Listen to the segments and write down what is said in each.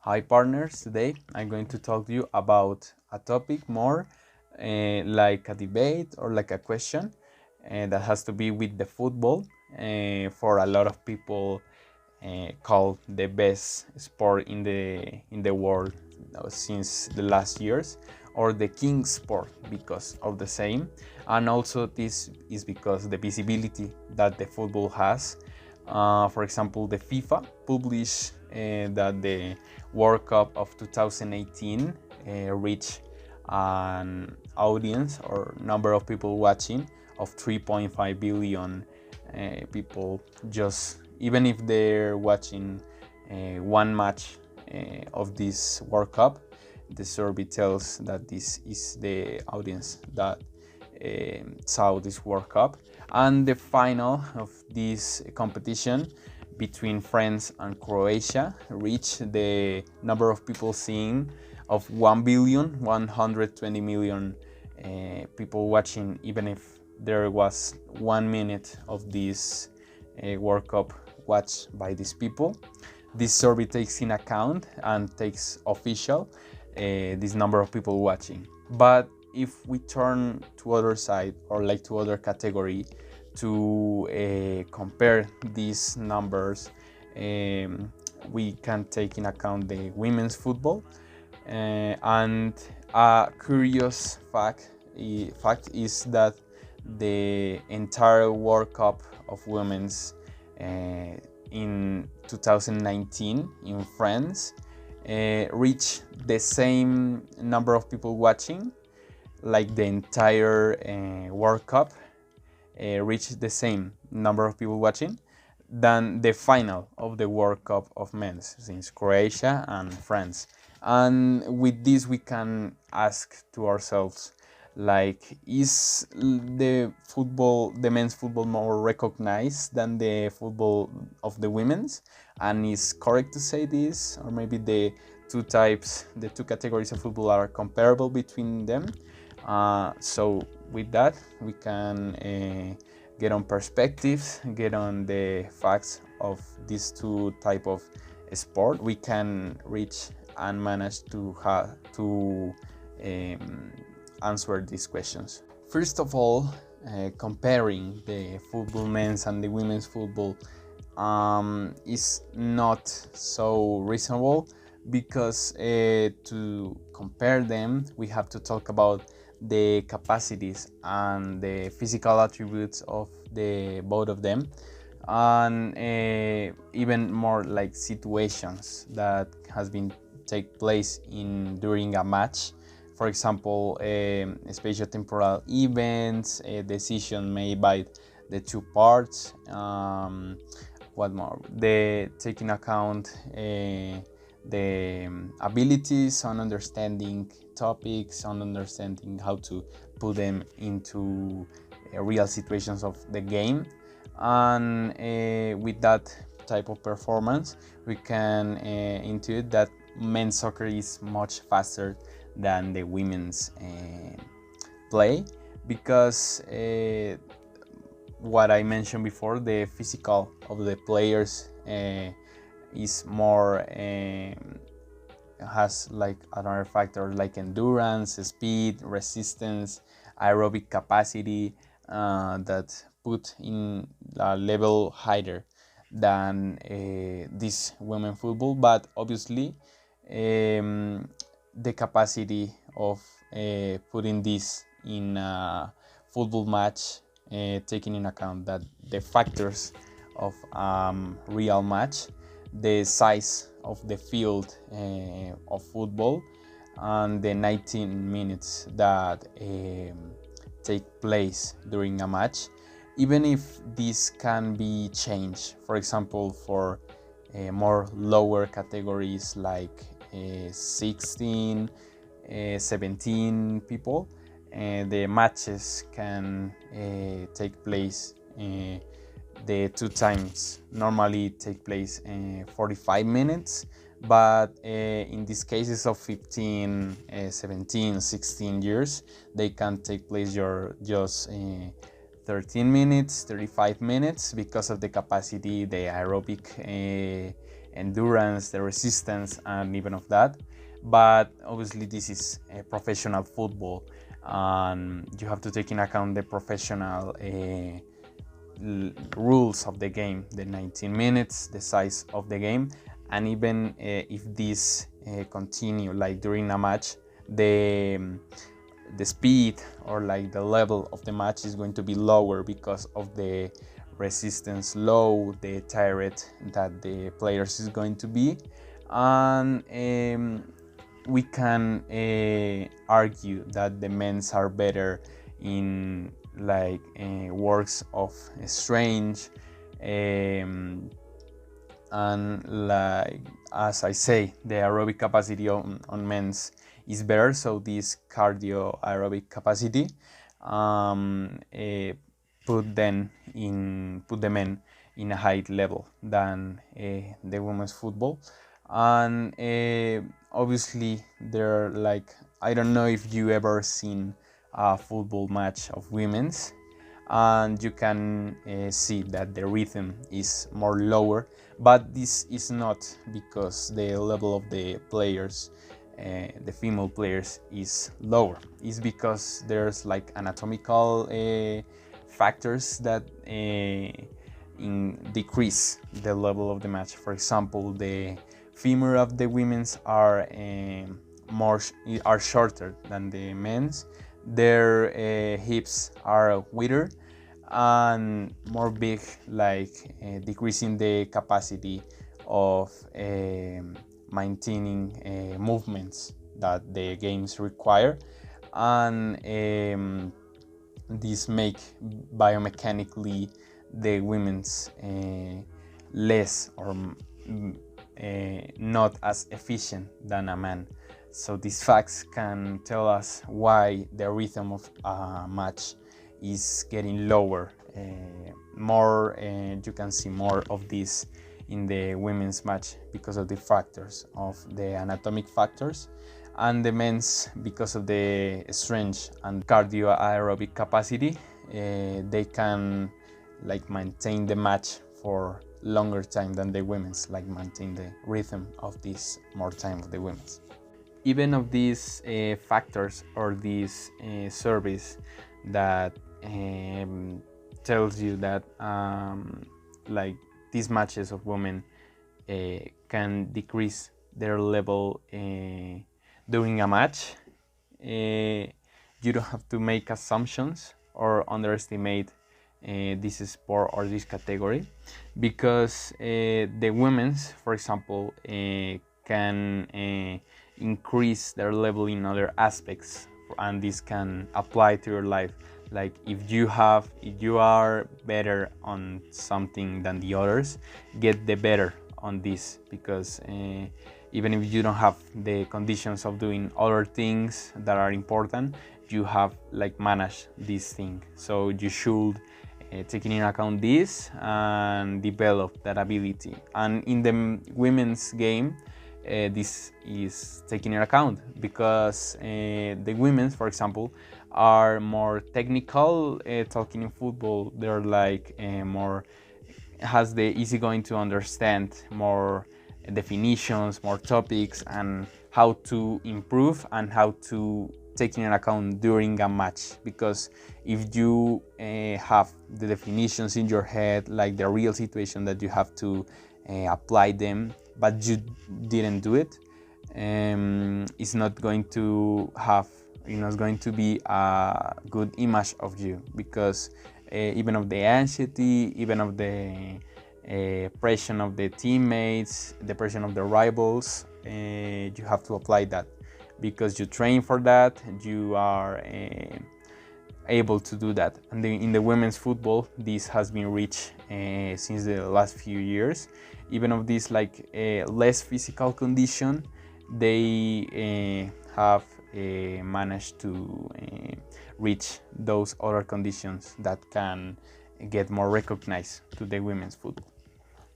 Hi partners, today I'm going to talk to you about a topic more like a debate or like a question that has to be with the football. For a lot of people, called the best sport in the world since the last years, or the king sport because of the same, and also this is because the visibility that the football has. For example, the FIFA published that the World Cup of 2018 reached an audience or number of people watching of 3.5 billion people, just even if they're watching one match of this World Cup. The survey tells that this is the audience that saw this World Cup. And the final of this competition between France and Croatia reached the number of people seeing of 1,120,000,000 people watching, even if there was 1 minute of this World Cup watched by these people. This survey takes in account and takes official this number of people watching. But if we turn to other side or like to other category to compare these numbers, we can take in account the women's football. And a curious fact is that the entire World Cup of women's in 2019 in France reached the same number of people watching, like the entire World Cup reached the same number of people watching than the final of the World Cup of men's, since Croatia and France. And with this we can ask to ourselves, like, is the men's football more recognized than the football of the women's? And is correct to say this, or maybe the two categories of football are comparable between them? So with that we can get on perspectives, get on the facts of these two type of sport. We can reach and manage to answer these questions. First of all, comparing the football men's and the women's football is not so reasonable, because to compare them we have to talk about the capacities and the physical attributes of the both of them, and even more like situations that has been take place in during a match. For example, spatio-temporal events, a decision made by the two parts. What more? The taking account the abilities on understanding topics, on understanding how to put them into real situations of the game. And with that type of performance, we can intuit that men's soccer is much faster than the women's play, because what I mentioned before, the physical of the players is more has like another factor like endurance, speed, resistance, aerobic capacity that put in a level higher than this women football. But obviously the capacity of putting this in a football match, taking in account that the factors of real match, the size of the field of football, and the 19 minutes that take place during a match, even if this can be changed. For example, for more lower categories like 16, 17 people, the matches can take place the two times. Normally take place 45 minutes, but in these cases of 15, 17, 16 years, they can take place just 13 minutes, 35 minutes, because of the capacity, the aerobic endurance, the resistance, and even of that. But obviously this is a professional football, and you have to take in account the professional rules of the game, the 19 minutes, the size of the game, and even if this continue like during a match, the speed or like the level of the match is going to be lower because of the resistance low, the tired that the players is going to be. And we can argue that the men's are better in like works of strength, and like as I say, the aerobic capacity on men's is better. So this cardio aerobic capacity put the men in a high level than the women's football. And obviously they're like, I don't know if you ever seen a football match of women's, and you can see that the rhythm is more lower, but this is not because the level of the players, the female players, is lower. It's because there's like anatomical factors that decrease the level of the match. For example, the femur of the women's are shorter than the men's. Their hips are wider and more big, like decreasing the capacity of maintaining movements that the games require. And this make biomechanically the women's less or not as efficient than a man. So these facts can tell us why the rhythm of a match is getting lower. You can see more of this in the women's match because of the factors of the anatomic factors, and the men's because of the strength and cardio aerobic capacity. They can like maintain the match for longer time than the women's, like maintain the rhythm of this more time of the women's. Even of these factors or this service that tells you that like these matches of women can decrease their level during a match, you don't have to make assumptions or underestimate this sport or this category, because the women's, for example, can increase their level in other aspects, and this can apply to your life. Like if you are better on something than the others, get the better on this, because even if you don't have the conditions of doing other things that are important, you have like managed this thing. So you should take into account this and develop that ability. And in the women's game, this is taken into account, because the women, for example, are more technical. Talking in football, they're like more has the easy going to understand more definitions, more topics, and how to improve and how to take into account during a match. Because if you have the definitions in your head, like the real situation that you have to apply them, but you didn't do it, it's not going to be a good image of you, because even of the anxiety, even of the pressure of the teammates, the pressure of the rivals, you have to apply that because you train for that, you are able to do that. And in the women's football, this has been reached since the last few years. Even of this like less physical condition, they have managed to reach those other conditions that can get more recognized to the women's football.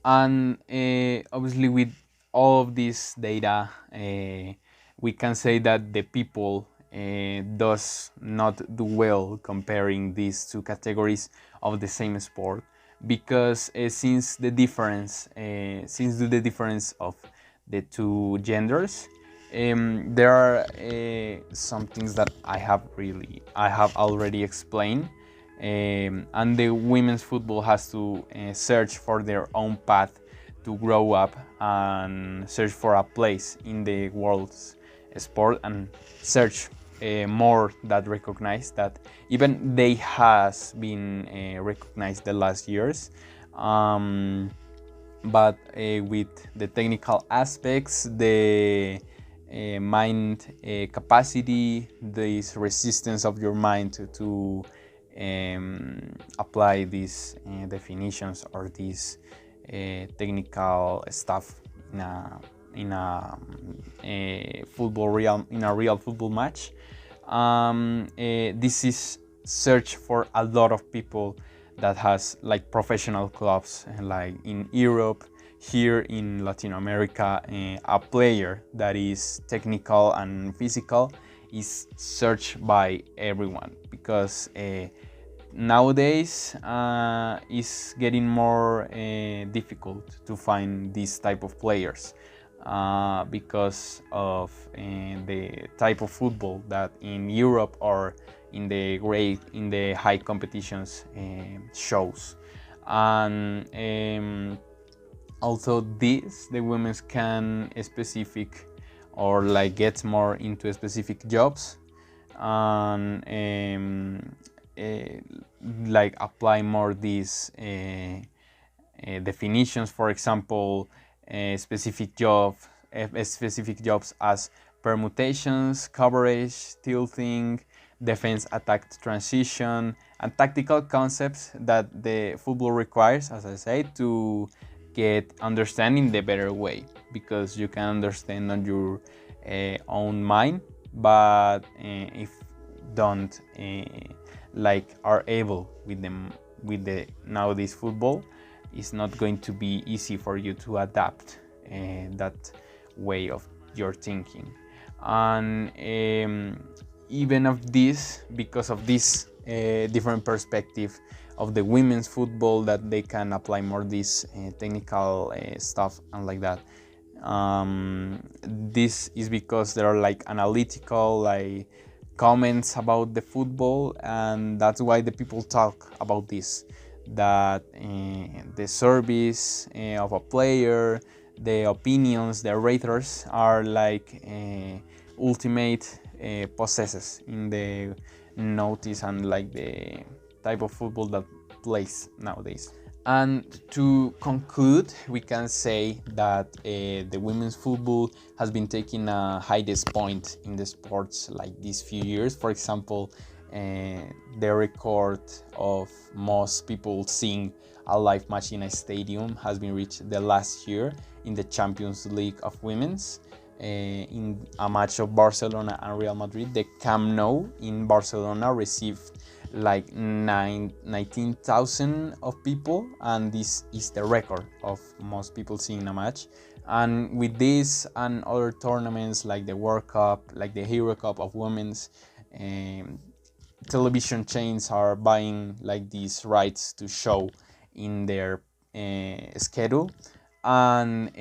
And obviously with all of this data, we can say that the people does not do well comparing these two categories of the same sport, because since the difference of the two genders, there are some things that I have already explained, and the women's football has to search for their own path to grow up and search for a place in the world's sport, and search more that recognize that even they has been recognized the last years, but with the technical aspects, the mind capacity, this resistance of your mind to apply these definitions or these technical stuff in a real football match. This is search for a lot of people that has like professional clubs, like in Europe, here in Latin America. A player that is technical and physical is searched by everyone, because nowadays it's getting more difficult to find this type of players, because of the type of football that in Europe or in the high competitions shows. And although the women's can specific or like get more into specific jobs, and like apply more these definitions. For example, specific jobs as permutations, coverage, tilting, defense, attack, transition, and tactical concepts that the football requires, as I say, to get understanding the better way, because you can understand on your own mind, but if don't like are able with the nowadays football, it's not going to be easy for you to adapt that way of your thinking. And even of this, because of this different perspective of the women's football, that they can apply more this technical stuff and like that. This is because there are like analytical like comments about the football, and that's why the people talk about this, that the service of a player, the opinions, the raters are like ultimate possesses in the notice and like the type of football that plays nowadays. And to conclude, we can say that the women's football has been taking a highest point in the sports like these few years. For example, the record of most people seeing a live match in a stadium has been reached the last year in the Champions League of Women's. In a match of Barcelona and Real Madrid, the Camp Nou in Barcelona received like 19,000 of people, and this is the record of most people seeing a match. And with this and other tournaments like the World Cup, like the Hero Cup of Women's, television chains are buying like these rights to show in their schedule, and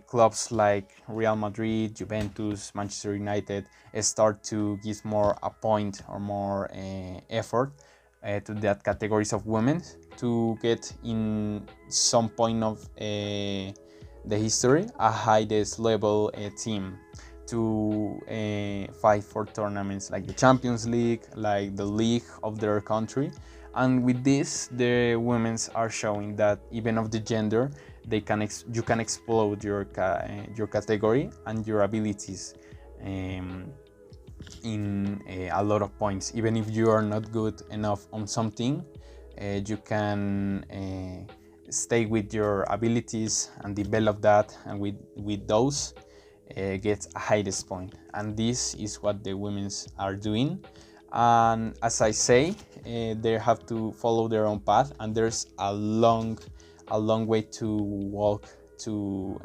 clubs like Real Madrid, Juventus, Manchester United start to give more a point or more effort to that categories of women, to get in some point of the history a highest level team to fight for tournaments like the Champions League, like the league of their country. And with this, the women's are showing that even of the gender, they can you can explode your category and your abilities in a lot of points. Even if you are not good enough on something, you can stay with your abilities and develop that, and with those get a highest point. And this is what the women's are doing. And as I say, they have to follow their own path, and there's a long way to walk to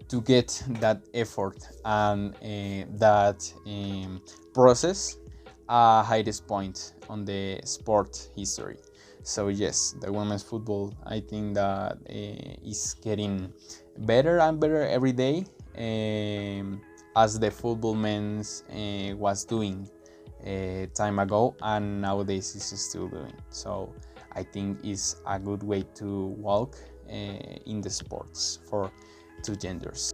to get that effort and that process. a highest point on the sport history. So yes, the women's football, I think that is getting better and better every day, as the football men's was doing time ago, and nowadays is still doing. So I think it's a good way to walk in the sports for two genders.